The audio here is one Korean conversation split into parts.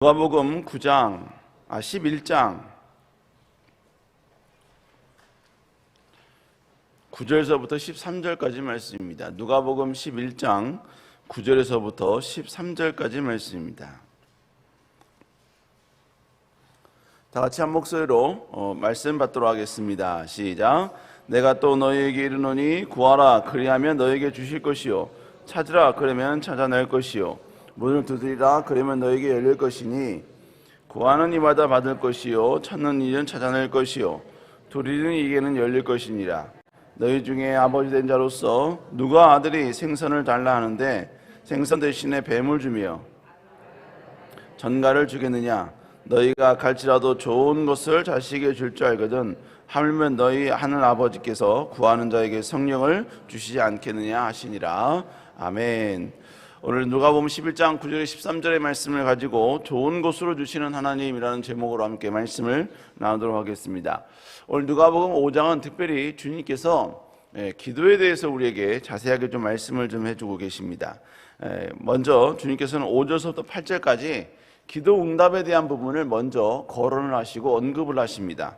누가복음 11장 9절에서부터 13절까지 말씀입니다. 누가복음 11장 9절에서부터 13절까지 말씀입니다. 다 같이 한 목소리로 말씀 받도록 하겠습니다. 시작. 내가 또 너희에게 이르노니 구하라 그리하면 너희에게 주실 것이요 찾으라 그러면 찾아낼 것이요 문을 두드리라 그러면 너희에게 열릴 것이니 구하는 이마다 받을 것이요 찾는 이는 찾아낼 것이요 두드리는 이에게는 열릴 것이니라. 너희 중에 아버지 된 자로서 누가 아들이 생선을 달라 하는데 생선 대신에 뱀을 주며 전갈을 주겠느냐? 너희가 갈지라도 좋은 것을 자식에게 줄 줄 알거든 하물며 너희 하늘 아버지께서 구하는 자에게 성령을 주시지 않겠느냐 하시니라. 아멘. 오늘 누가복음 11장 9절에 13절의 말씀을 가지고 좋은 것으로 주시는 하나님이라는 제목으로 함께 말씀을 나누도록 하겠습니다. 오늘 누가복음 5장은 특별히 주님께서 기도에 대해서 우리에게 자세하게 좀 말씀을 좀 해주고 계십니다. 먼저 주님께서는 5절부터 8절까지 기도 응답에 대한 부분을 먼저 거론을 하시고 언급을 하십니다.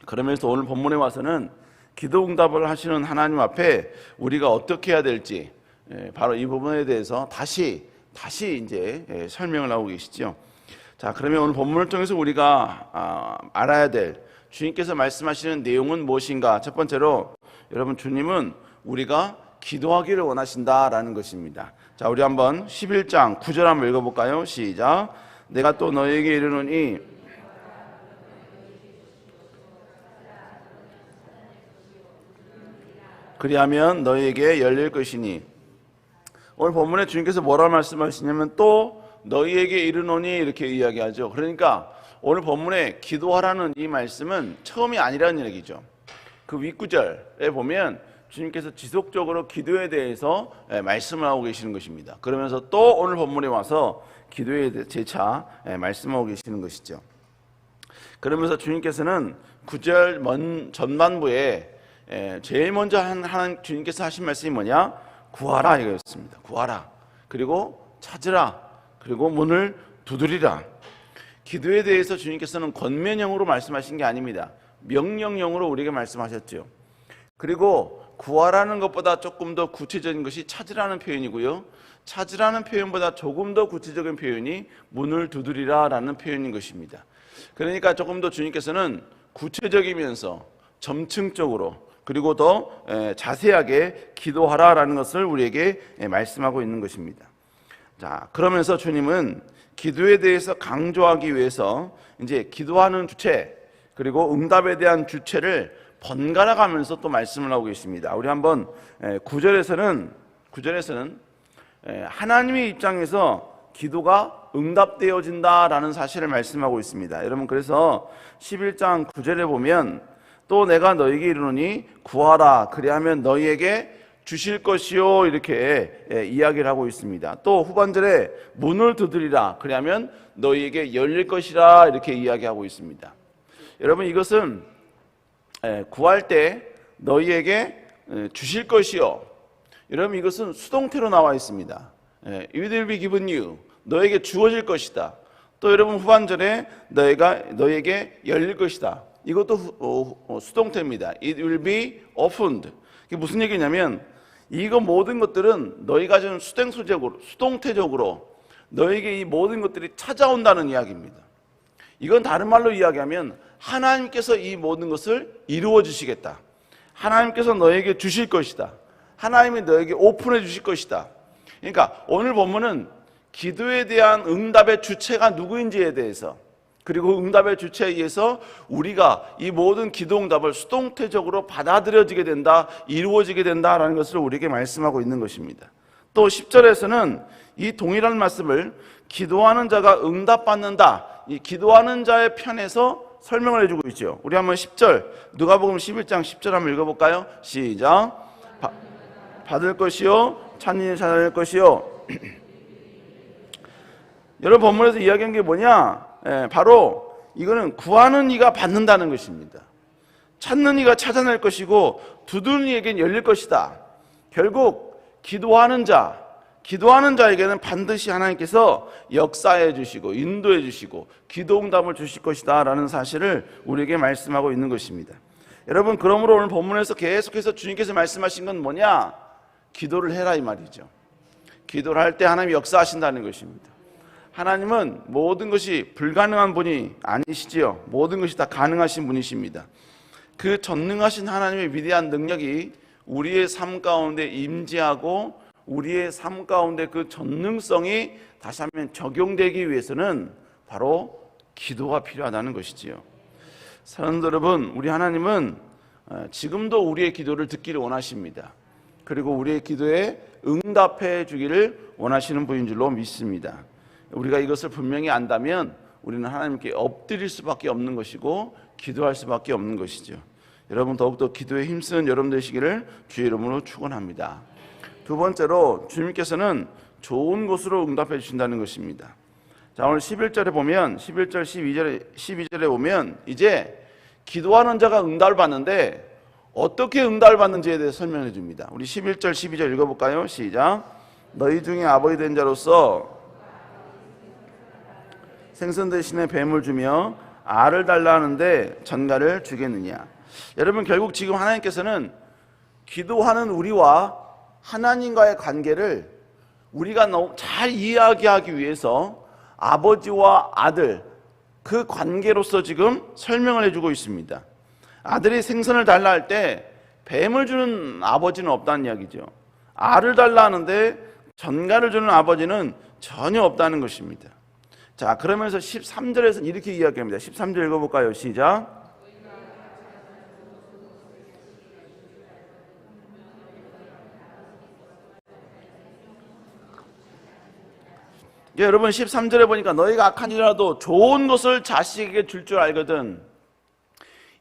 그러면서 오늘 본문에 와서는 기도 응답을 하시는 하나님 앞에 우리가 어떻게 해야 될지 바로 이 부분에 대해서 다시 이제 설명을 하고 계시죠. 자, 그러면 오늘 본문을 통해서 우리가 알아야 될 주님께서 말씀하시는 내용은 무엇인가? 첫 번째로 여러분, 주님은 우리가 기도하기를 원하신다라는 것입니다. 자, 우리 한번 11장 9절 한번 읽어볼까요? 시작. 내가 또 너희에게 이르노니 그리하면 너희에게 열릴 것이니. 오늘 본문에 주님께서 뭐라 말씀하시냐면 또 너희에게 이르노니 이렇게 이야기하죠. 그러니까 오늘 본문에 기도하라는 이 말씀은 처음이 아니라는 얘기죠. 그 윗구절에 보면 주님께서 지속적으로 기도에 대해서 말씀을 하고 계시는 것입니다. 그러면서 또 오늘 본문에 와서 기도에 대해 재차 말씀하고 계시는 것이죠. 그러면서 주님께서는 9절 전반부에 제일 먼저 주님께서 하신 말씀이 뭐냐? 구하라 이거였습니다. 구하라. 그리고 찾으라. 그리고 문을 두드리라. 기도에 대해서 주님께서는 권면형으로 말씀하신 게 아닙니다. 명령형으로 우리에게 말씀하셨죠. 그리고 구하라는 것보다 조금 더 구체적인 것이 찾으라는 표현이고요. 찾으라는 표현보다 조금 더 구체적인 표현이 문을 두드리라라는 표현인 것입니다. 그러니까 조금 더 주님께서는 구체적이면서 점층적으로 그리고 더 자세하게 기도하라라는 것을 우리에게 말씀하고 있는 것입니다. 자, 그러면서 주님은 기도에 대해서 강조하기 위해서 이제 기도하는 주체 그리고 응답에 대한 주체를 번갈아 가면서 또 말씀을 하고 계십니다. 우리 한번 9절에서는 하나님의 입장에서 기도가 응답되어진다라는 사실을 말씀하고 있습니다. 여러분, 그래서 11장 9절에 보면 또 내가 너희에게 이르노니 구하라 그리하면 너희에게 주실 것이요 이렇게 이야기를 하고 있습니다. 또 후반절에 문을 두드리라 그리하면 너희에게 열릴 것이라 이렇게 이야기하고 있습니다. 여러분, 이것은 구할 때 너희에게 주실 것이요, 여러분 이것은 수동태로 나와 있습니다. It will be given you, 너에게 주어질 것이다. 또 여러분 후반절에 너에게 열릴 것이다. 이것도 수동태입니다. It will be opened. 이게 무슨 얘기냐면 이거 모든 것들은 너희가 지금 수동태적으로 너에게 이 모든 것들이 찾아온다는 이야기입니다. 이건 다른 말로 이야기하면 하나님께서 이 모든 것을 이루어 주시겠다. 하나님께서 너에게 주실 것이다. 하나님이 너에게 오픈해 주실 것이다. 그러니까 오늘 본문은 기도에 대한 응답의 주체가 누구인지에 대해서, 그리고 응답의 주체에 의해서 우리가 이 모든 기도 응답을 수동태적으로 받아들여지게 된다, 이루어지게 된다라는 것을 우리에게 말씀하고 있는 것입니다. 또 10절에서는 이 동일한 말씀을 기도하는 자가 응답받는다, 이 기도하는 자의 편에서 설명을 해주고 있죠. 우리 한번 10절, 누가복음 11장 10절 한번 읽어볼까요? 시작. 받을 것이요 찾는 찾아낼 것이요. 여러분, 본문에서 이야기한 게 뭐냐? 바로 이거는 구하는 이가 받는다는 것입니다. 찾는 이가 찾아낼 것이고 두드리는 이에겐 열릴 것이다. 결국 기도하는 자, 기도하는 자에게는 반드시 하나님께서 역사해 주시고 인도해 주시고 기도 응답을 주실 것이다 라는 사실을 우리에게 말씀하고 있는 것입니다. 여러분, 그러므로 오늘 본문에서 계속해서 주님께서 말씀하신 건 뭐냐? 기도를 해라 이 말이죠. 기도를 할 때 하나님이 역사하신다는 것입니다. 하나님은 모든 것이 불가능한 분이 아니시지요. 모든 것이 다 가능하신 분이십니다. 그 전능하신 하나님의 위대한 능력이 우리의 삶 가운데 임재하고 우리의 삶 가운데 그 전능성이 다시 한번 적용되기 위해서는 바로 기도가 필요하다는 것이지요. 사랑하는 여러분, 우리 하나님은 지금도 우리의 기도를 듣기를 원하십니다. 그리고 우리의 기도에 응답해 주기를 원하시는 분인 줄로 믿습니다. 우리가 이것을 분명히 안다면 우리는 하나님께 엎드릴 수밖에 없는 것이고 기도할 수밖에 없는 것이죠. 여러분, 더욱더 기도에 힘쓰는 여러분 되시기를 주의 이름으로 축원합니다. 두 번째로 주님께서는 좋은 것으로 응답해 주신다는 것입니다. 자, 오늘 11절에 보면 11절 12절에 보면 이제 기도하는 자가 응답을 받는데 어떻게 응답을 받는지에 대해서 설명해 줍니다. 우리 11절 12절 읽어볼까요? 시작. 너희 중에 아버지 된 자로서 생선 대신에 뱀을 주며 알을 달라 하는데 전갈을 주겠느냐. 여러분, 결국 지금 하나님께서는 기도하는 우리와 하나님과의 관계를 우리가 너무 잘 이야기하기 위해서 아버지와 아들 그 관계로서 지금 설명을 해주고 있습니다. 아들이 생선을 달라 할 때 뱀을 주는 아버지는 없다는 이야기죠. 알을 달라 하는데 전갈을 주는 아버지는 전혀 없다는 것입니다. 자, 그러면서 13절에서는 이렇게 이야기합니다. 13절 읽어볼까요? 시작. 여러분, 13절에 보니까 너희가 악한지라도 좋은 것을 자식에게 줄 줄 알거든.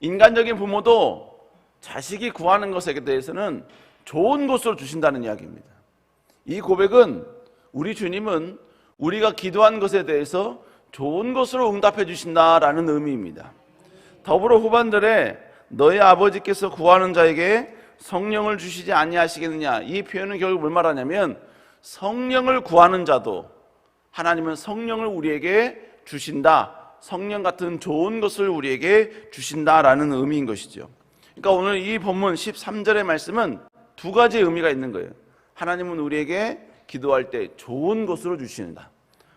인간적인 부모도 자식이 구하는 것에 대해서는 좋은 것으로 주신다는 이야기입니다. 이 고백은 우리 주님은 우리가 기도한 것에 대해서 좋은 것으로 응답해 주신다라는 의미입니다. 더불어 후반절에 너희 아버지께서 구하는 자에게 성령을 주시지 아니하시겠느냐, 이 표현은 결국 뭘 말하냐면 성령을 구하는 자도 하나님은 성령을 우리에게 주신다, 성령 같은 좋은 것을 우리에게 주신다라는 의미인 것이죠. 그러니까 오늘 이 본문 13절의 말씀은 두 가지 의미가 있는 거예요. 하나님은 우리에게 기도할 때 좋은 것으로 주신다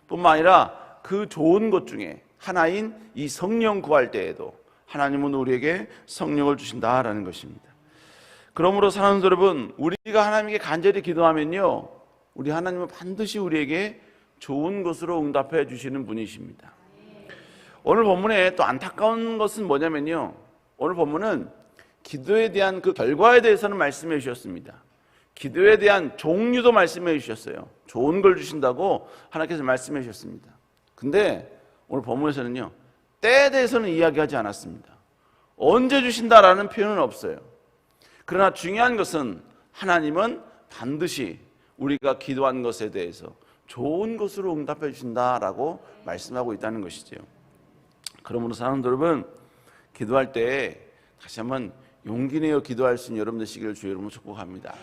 뿐만 아니라 그 좋은 것 중에 하나인 이 성령 구할 때에도 하나님은 우리에게 성령을 주신다라는 것입니다. 그러므로 사랑하는 여러분, 우리가 하나님께 간절히 기도하면요, 우리 하나님은 반드시 우리에게 좋은 것으로 응답해 주시는 분이십니다. 오늘 본문에 또 안타까운 것은 뭐냐면요, 오늘 본문은 기도에 대한 그 결과에 대해서는 말씀해 주셨습니다. 기도에 대한 종류도 말씀해 주셨어요. 좋은 걸 주신다고 하나님께서 말씀해 주셨습니다. 근데 오늘 본문에서는요, 때에 대해서는 이야기하지 않았습니다. 언제 주신다라는 표현은 없어요. 그러나 중요한 것은 하나님은 반드시 우리가 기도한 것에 대해서 좋은 것으로 응답해 주신다라고 말씀하고 있다는 것이죠. 그러므로 사랑하는 여러분, 기도할 때 다시 한번 용기 내어 기도할 수 있는 여러분 되시기를 주의 이름으로 축복합니다.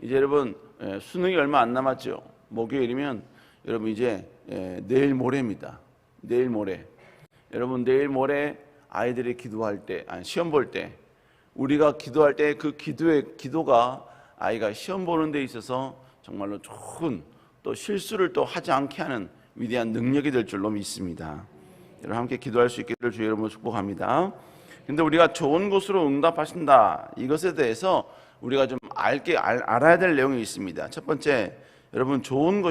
이제 여러분, 수능이 얼마 안 남았죠. 목요일이면 여러분 이제 내일 모레입니다. 내일 모레. 여러분, 내일 모레 아이들이 기도할 때, 아니 시험 볼 때, 우리가 기도할 때 그 기도가 아이가 시험 보는 데 있어서 정말로 좋은, 또 실수를 또 하지 않게 하는 위대한 능력이 될 줄로 믿습니다. 여러분, 함께 기도할 수 있기를 주의 이름으로 축복합니다. 근데 우리가 좋은 것으로 응답하신다, 이것에 대해서 우리가 좀 알아야 될 내용이 있습니다. 첫 번째, 여러분, 좋은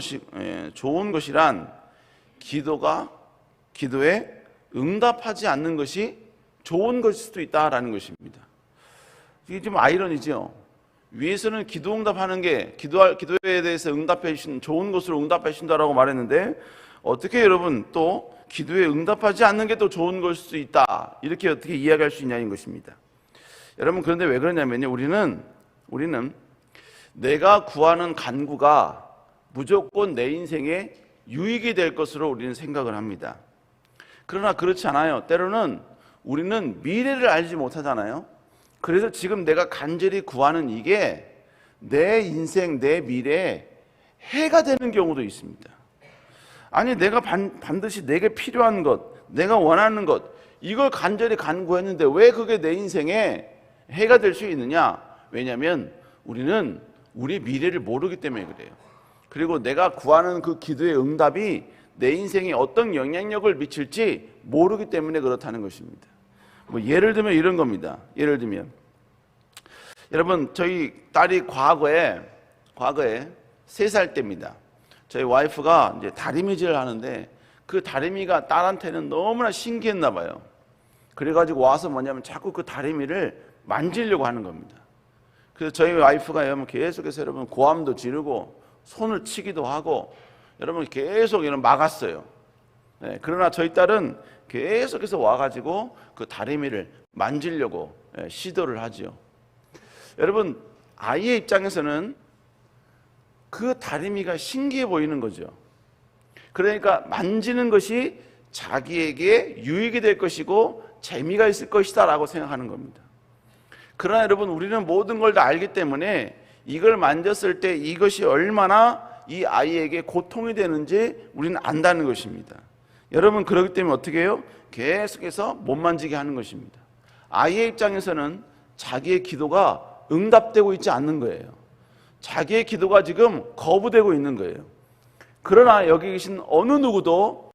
것이란 기도에 응답하지 않는 것이 좋은 것일 수도 있다라는 것입니다. 이게 좀 아이러니죠. 위에서는 기도 응답하는 게 기도에 대해서 응답해 주신 좋은 것으로 응답해 주신다라고 말했는데, 어떻게 여러분 또 기도에 응답하지 않는 게 또 좋은 것일 수 있다, 이렇게 어떻게 이야기할 수 있냐는 것입니다. 여러분, 그런데 왜 그러냐면요, 우리는 내가 구하는 간구가 무조건 내 인생에 유익이 될 것으로 우리는 생각을 합니다. 그러나 그렇지 않아요. 때로는 우리는 미래를 알지 못하잖아요. 그래서 지금 내가 간절히 구하는 이게 내 인생, 내 미래에 해가 되는 경우도 있습니다. 아니 내가 반드시 내게 필요한 것, 내가 원하는 것, 이걸 간절히 간구했는데 왜 그게 내 인생에 해가 될 수 있느냐? 왜냐하면 우리는 우리 미래를 모르기 때문에 그래요. 그리고 내가 구하는 그 기도의 응답이 내 인생에 어떤 영향력을 미칠지 모르기 때문에 그렇다는 것입니다. 뭐 예를 들면 이런 겁니다. 예를 들면 여러분, 저희 딸이 과거에 3살 때입니다. 저희 와이프가 이제 다리미질을 하는데 그 다리미가 딸한테는 너무나 신기했나 봐요. 그래가지고 와서 뭐냐면 자꾸 그 다리미를 만지려고 하는 겁니다. 그래서 저희 와이프가 여러분 계속해서 여러분 고함도 지르고 손을 치기도 하고 여러분 계속 이런 막았어요. 네, 그러나 저희 딸은 계속해서 와가지고 그 다리미를 만지려고 시도를 하죠. 여러분, 아이의 입장에서는 그 다리미가 신기해 보이는 거죠. 그러니까 만지는 것이 자기에게 유익이 될 것이고 재미가 있을 것이다 라고 생각하는 겁니다. 그러나 여러분, 우리는 모든 걸 다 알기 때문에 이걸 만졌을 때 이것이 얼마나 이 아이에게 고통이 되는지 우리는 안다는 것입니다. 여러분, 그렇기 때문에 어떻게 해요? 계속해서 못 만지게 하는 것입니다. 아이의 입장에서는 자기의 기도가 응답되고 있지 않는 거예요. 자기의 기도가 지금 거부되고 있는 거예요. 그러나 여기 계신 어느 누구도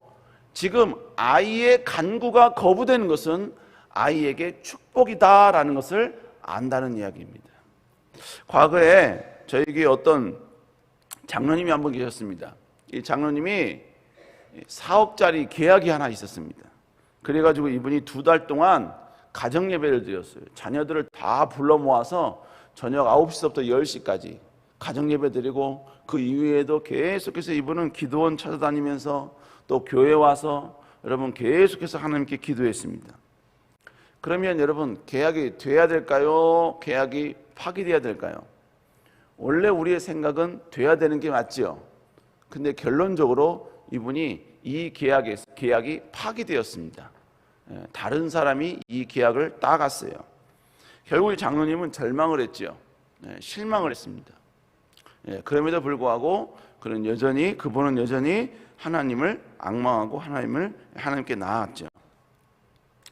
지금 아이의 간구가 거부되는 것은 아이에게 축복이다라는 것을 안다는 이야기입니다. 과거에 저에게 어떤 장로님이 한 분 계셨습니다. 이 장로님이 4억짜리 계약이 하나 있었습니다. 그래가지고 이분이 2달 동안 가정예배를 드렸어요. 자녀들을 다 불러 모아서 저녁 9시부터 10시까지 가정예배 드리고 그 이후에도 계속해서 이분은 기도원 찾아다니면서 또 교회 와서 여러분 계속해서 하나님께 기도했습니다. 그러면 여러분, 계약이 돼야 될까요? 계약이 파기돼야 될까요? 원래 우리의 생각은 돼야 되는 게 맞지요. 근데 결론적으로 이분이 이 계약이 파기되었습니다. 다른 사람이 이 계약을 따갔어요. 결국 이 장로님은 절망을 했죠. 실망을 했습니다. 그럼에도 불구하고 그분은 여전히 하나님을 앙망하고 하나님께 나아갔죠.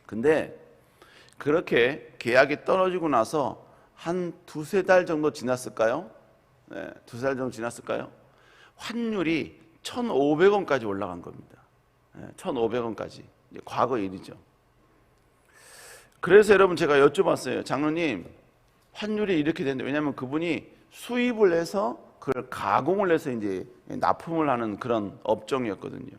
근데 그렇게 계약이 떨어지고 나서 한 2-3달 정도 지났을까요? 2달 정도 지났을까요? 환율이 1,500원까지 올라간 겁니다. 1,500원까지. 과거 일이죠. 그래서 여러분 제가 여쭤봤어요. 장로님, 환율이 이렇게 됐는데, 왜냐하면 그분이 수입을 해서 그걸 가공을 해서 이제 납품을 하는 그런 업종이었거든요.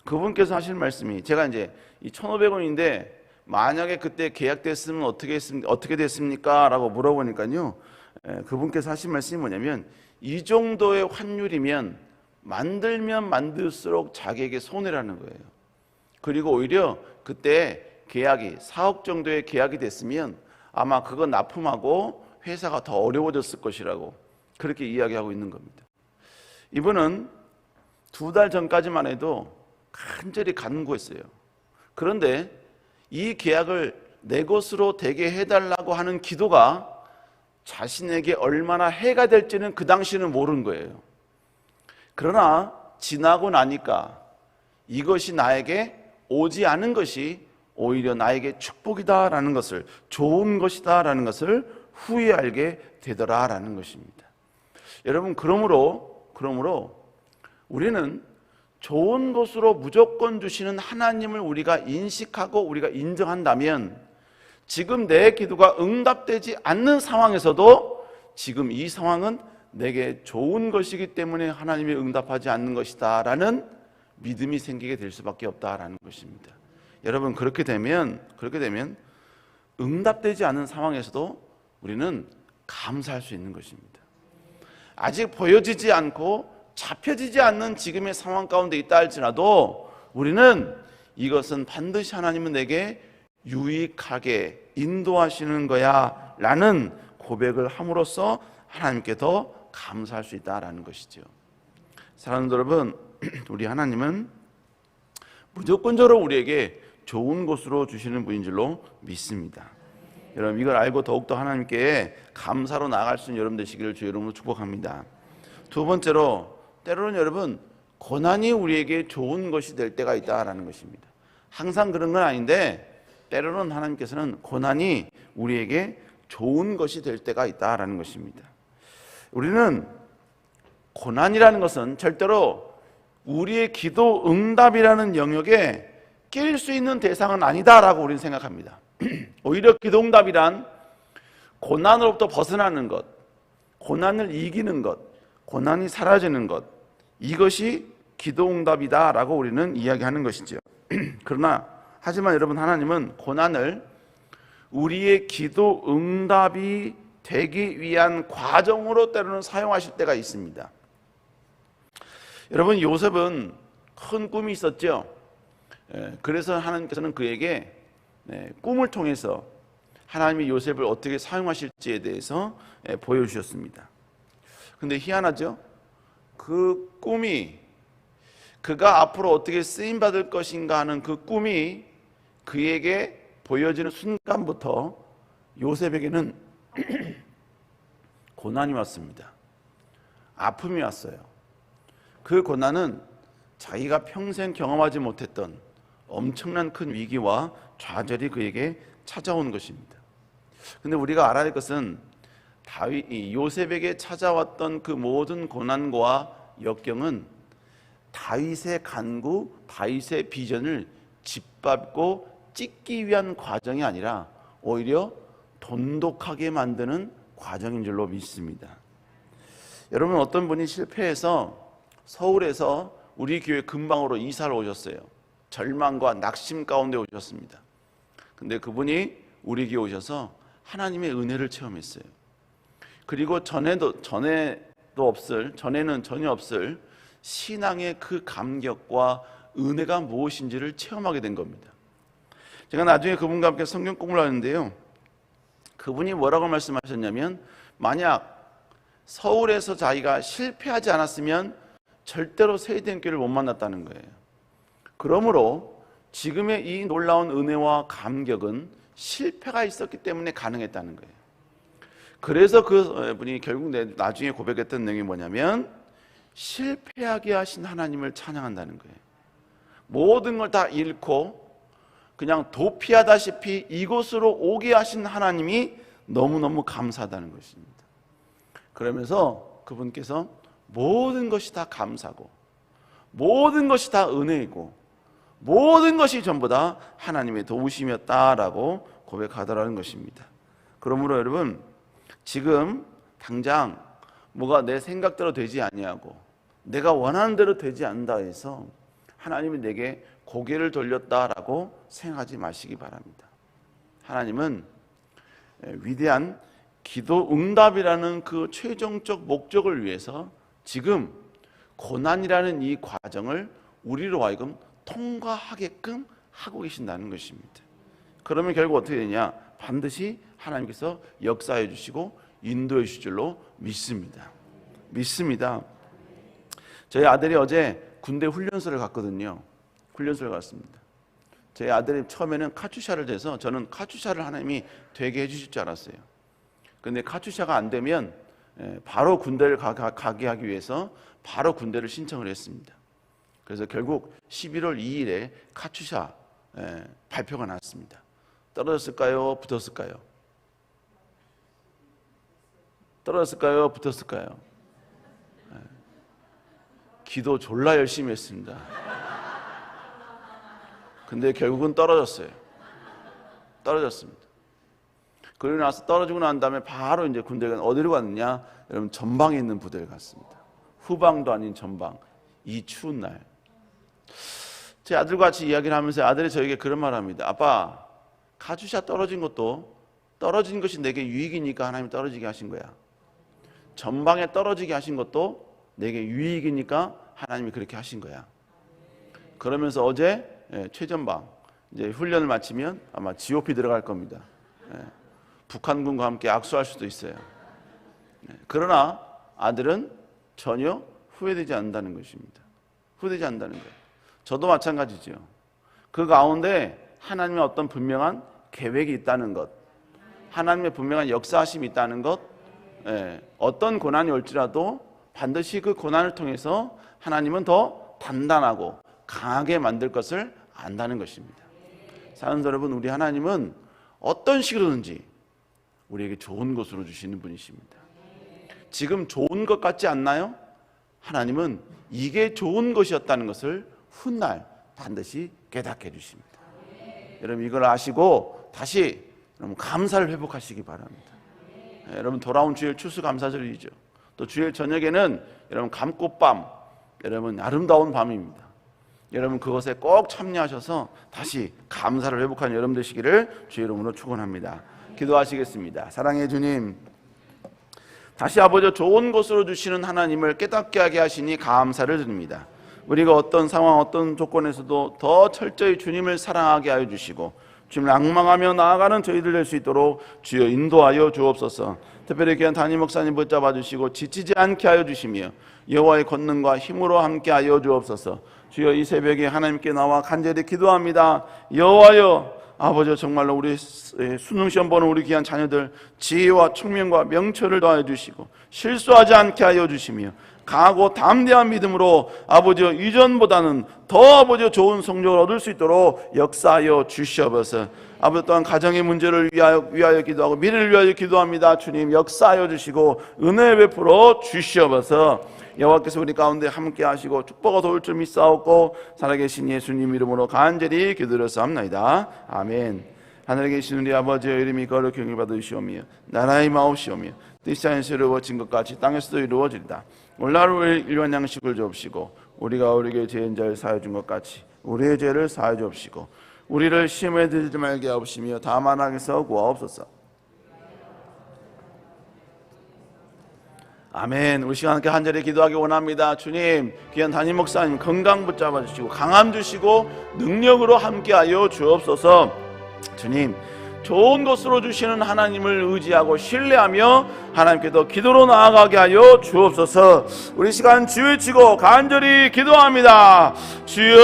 그분께서 하실 말씀이, 제가 이제 이 1,500원인데 만약에 그때 계약됐으면 어떻게 됐습니까? 라고 물어보니까요, 그분께서 하신 말씀이 뭐냐면, 이 정도의 환율이면 만들면 만들수록 자기에게 손해라는 거예요. 그리고 오히려 그때 계약이 4억 정도의 계약이 됐으면 아마 그거 납품하고 회사가 더 어려워졌을 것이라고 그렇게 이야기하고 있는 겁니다. 이분은 2달 전까지만 해도 간절히 간구했어요. 그런데 이 계약을 내 것으로 되게 해달라고 하는 기도가 자신에게 얼마나 해가 될지는 그 당시는 모르는 거예요. 그러나 지나고 나니까 이것이 나에게 오지 않은 것이 오히려 나에게 축복이다라는 것을, 좋은 것이다라는 것을 후에 알게 되더라라는 것입니다. 여러분, 그러므로 우리는 좋은 것으로 무조건 주시는 하나님을 우리가 인식하고 우리가 인정한다면, 지금 내 기도가 응답되지 않는 상황에서도 지금 이 상황은 내게 좋은 것이기 때문에 하나님이 응답하지 않는 것이다 라는 믿음이 생기게 될 수밖에 없다라는 것입니다. 여러분, 그렇게 되면 응답되지 않은 상황에서도 우리는 감사할 수 있는 것입니다. 아직 보여지지 않고 잡혀지지 않는 지금의 상황 가운데 있다 할지라도 우리는 이것은 반드시 하나님은 내게 유익하게 인도하시는 거야 라는 고백을 함으로써 하나님께 더 감사할 수 있다라는 것이죠. 사랑하는 여러분, 우리 하나님은 무조건적으로 우리에게 좋은 것으로 주시는 분인 줄로 믿습니다. 여러분, 이걸 알고 더욱더 하나님께 감사로 나아갈 수 있는 여러분 되시기를 주의 이름으로 축복합니다. 두 번째로 때로는 여러분 고난이 우리에게 좋은 것이 될 때가 있다라는 것입니다. 항상 그런 건 아닌데 때로는 하나님께서는 고난이 우리에게 좋은 것이 될 때가 있다라는 것입니다. 우리는 고난이라는 것은 절대로 우리의 기도 응답이라는 영역에 낄 수 있는 대상은 아니다라고 우리는 생각합니다. 오히려 기도 응답이란 고난으로부터 벗어나는 것, 고난을 이기는 것, 고난이 사라지는 것, 이것이 기도 응답이다라고 우리는 이야기하는 것이죠. 그러나 하지만 여러분, 하나님은 고난을 우리의 기도 응답이 되기 위한 과정으로 때로는 사용하실 때가 있습니다. 여러분, 요셉은 큰 꿈이 있었죠. 그래서 하나님께서는 그에게 꿈을 통해서 하나님이 요셉을 어떻게 사용하실지에 대해서 보여주셨습니다. 근데 희한하죠? 그 꿈이 그가 앞으로 어떻게 쓰임받을 것인가 하는 그 꿈이 그에게 보여지는 순간부터 요셉에게는 고난이 왔습니다. 아픔이 왔어요. 그 고난은 자기가 평생 경험하지 못했던 엄청난 큰 위기와 좌절이 그에게 찾아온 것입니다. 근데 우리가 알아야 할 것은 요셉에게 찾아왔던 그 모든 고난과 역경은 다윗의 간구, 다윗의 비전을 짓밟고 찍기 위한 과정이 아니라 오히려 돈독하게 만드는 과정인 줄로 믿습니다. 여러분, 어떤 분이 실패해서 서울에서 우리 교회 근방으로 이사를 오셨어요. 절망과 낙심 가운데 오셨습니다. 근데 그분이 우리 교회 오셔서 하나님의 은혜를 체험했어요. 그리고 전에는 전혀 없을 신앙의 그 감격과 은혜가 무엇인지를 체험하게 된 겁니다. 제가 나중에 그분과 함께 성경 공부를 하는데요, 그분이 뭐라고 말씀하셨냐면, 만약 서울에서 자기가 실패하지 않았으면 절대로 세대교회를 못 만났다는 거예요. 그러므로 지금의 이 놀라운 은혜와 감격은 실패가 있었기 때문에 가능했다는 거예요. 그래서 그분이 결국 나중에 고백했던 내용이 뭐냐면, 실패하게 하신 하나님을 찬양한다는 거예요. 모든 걸 다 잃고 그냥 도피하다시피 이곳으로 오게 하신 하나님이 너무너무 감사하다는 것입니다. 그러면서 그분께서 모든 것이 다 감사고, 모든 것이 다 은혜이고, 모든 것이 전부 다 하나님의 도우심이었다라고 고백하더라는 것입니다. 그러므로 여러분, 지금 당장 뭐가 내 생각대로 되지 아니하고 내가 원하는 대로 되지 않는다 해서 하나님이 내게 고개를 돌렸다라고 생각하지 마시기 바랍니다. 하나님은 위대한 기도 응답이라는 그 최종적 목적을 위해서 지금 고난이라는 이 과정을 우리로 하여금 통과하게끔 하고 계신다는 것입니다. 그러면 결국 어떻게 되냐? 반드시 하나님께서 역사해 주시고 인도해 주실 줄로 믿습니다. 저희 아들이 어제 군대 훈련소를 갔거든요. 훈련소를 갔습니다. 제 아들이 처음에는 카투샤를 돼서 저는 카투샤를 하나님이 되게 해주실 줄 알았어요. 근데 카투샤가 안 되면 바로 군대를 가게 하기 위해서 바로 군대를 신청을 했습니다. 그래서 결국 11월 2일에 카투샤 발표가 났습니다. 떨어졌을까요? 붙었을까요? 떨어졌을까요? 붙었을까요? 기도 졸라 열심히 했습니다. 근데 결국은 떨어졌습니다. 그리고 나서 떨어지고 난 다음에 바로 이제 군대가 어디로 갔느냐? 여러분, 전방에 있는 부대를 갔습니다. 후방도 아닌 전방. 이 추운 날. 제 아들과 같이 이야기를 하면서 아들이 저에게 그런 말을 합니다. 아빠, 카투샤 떨어진 것이 내게 유익이니까 하나님이 떨어지게 하신 거야. 전방에 떨어지게 하신 것도 내게 유익이니까 하나님이 그렇게 하신 거야. 그러면서 어제 최전방 이제 훈련을 마치면 아마 GOP 들어갈 겁니다. 북한군과 함께 악수할 수도 있어요. 그러나 아들은 전혀 후회되지 않는다는 것입니다. 후회되지 않는다는 거예요. 저도 마찬가지죠. 그 가운데 하나님의 어떤 분명한 계획이 있다는 것, 하나님의 분명한 역사하심이 있다는 것, 어떤 고난이 올지라도 반드시 그 고난을 통해서 하나님은 더 단단하고 강하게 만들 것을 안다는 것입니다. 사랑하는 여러분, 우리 하나님은 어떤 식으로든지 우리에게 좋은 것으로 주시는 분이십니다. 지금 좋은 것 같지 않나요? 하나님은 이게 좋은 것이었다는 것을 훗날 반드시 깨닫게 해주십니다. 여러분, 이걸 아시고 다시 여러분 감사를 회복하시기 바랍니다. 여러분, 돌아온 주일 추수감사절이죠. 또 주일 저녁에는 여러분 감꽃밤, 여러분 아름다운 밤입니다. 여러분 그것에 꼭 참여하셔서 다시 감사를 회복하는 여러분 되시기를 주의 이름으로 축원합니다. 기도하시겠습니다. 사랑의 주님, 다시 아버지 좋은 것으로 주시는 하나님을 깨닫게 하게 하시니 감사를 드립니다. 우리가 어떤 상황 어떤 조건에서도 더 철저히 주님을 사랑하게 하여 주시고 주님을 앙망하며 나아가는 저희들 될 수 있도록 주여 인도하여 주옵소서. 특별히 귀한 담임 목사님 붙잡아 주시고 지치지 않게 하여 주시며 여호와의 권능과 힘으로 함께 하여 주옵소서. 주여 이 새벽에 하나님께 나와 간절히 기도합니다. 여호와여, 아버지 정말로 우리 수능시험 보는 우리 귀한 자녀들 지혜와 총명과 명철을 더하여 주시고 실수하지 않게 하여 주시며 강하고 담대한 믿음으로 아버지 이전보다는 더 아버지 좋은 성적을 얻을 수 있도록 역사하여 주시옵소서. 아버지 또한 가정의 문제를 위하여 기도하고 미래를 위하여 기도합니다. 주님 역사하여 주시고 은혜 베풀어 주시옵소서. 여호와께서 우리 가운데 함께 하시고 축복과 도울 줄 믿사옵고 살아계신 예수님 이름으로 간절히 기도드렸사옵나이다. 아멘. 하늘에 계신 우리 아버지의 이름이 거룩히 여김받으시오며 나라의 마옵시오며 뜻이 하늘에서 이루어진 것 같이 땅에서도 이루어지리다. 오늘 하루 일반 양식을 주옵시고 우리가 우리에게 죄인 자를 사하여 준 것 같이 우리의 죄를 사하여 주옵시고 우리를 시험에 들지 말게 하옵시며 다만 악에서 구하옵소서. 아멘. 우리 시간 함께 한절에 기도하기 원합니다. 주님, 귀한 담임 목사님 건강 붙잡아 주시고 강함 주시고 능력으로 함께하여 주옵소서. 주님, 좋은 것으로 주시는 하나님을 의지하고 신뢰하며 하나님께 더 기도로 나아가게 하여 주옵소서. 우리 시간 주의 치고 간절히 기도합니다. 주여